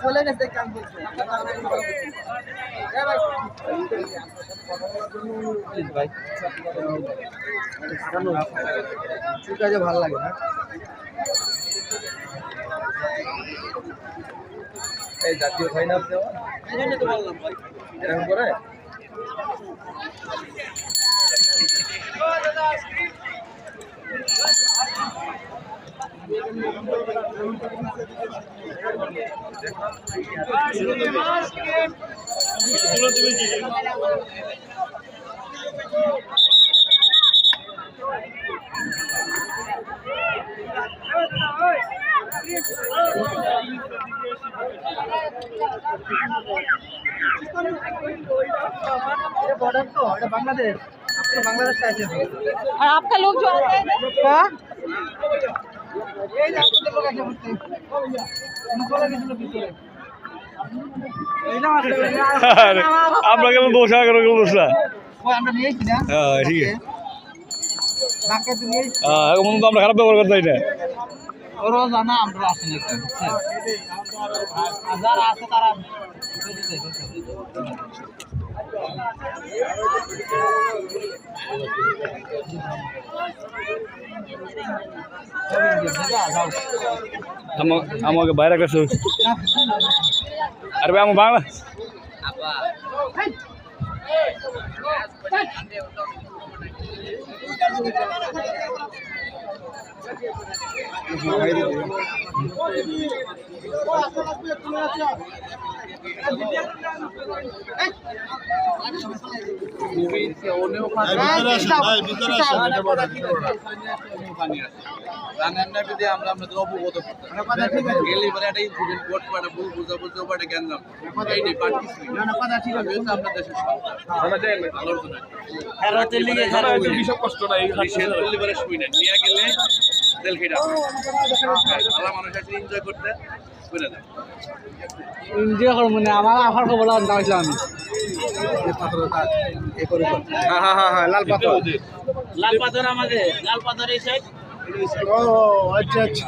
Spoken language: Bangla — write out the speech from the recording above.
চলে গেছে কাম করছে ভাই ঠিক আছে ভালো লাগে না এই জাতীয় খাই না আপনি এই জন্য তো বললাম ভাই এরকম করে बॉर्डर तो बांग्लादेश आपको बांग्लादेश का है और आपका लोग जो आता है क्या ये आपको लोग ऐसे बोलते हैं निकोला किसी लोग किसी আমরা কেমন দোষ আগে দোষ না वो আমরা নিয়েছি না হ্যাঁ ঠিক আছে ঢাকা তো নিয়েছি এখন তো আমরা খারাপ ব্যবহার করতে চাই না ওরও জানা আমরা আসেন একটা হাজার আছে তারা আমাকে বাইরে কাছে আরে ভাই আমার বাংলা কষ্ট নাই এনজয় করব মানে আমার আফার খবর দাইছিলাম আমি হ্যাঁ লাল পাথর আমাদের লাল পাথর এই সাইড ও আচ্ছা আচ্ছা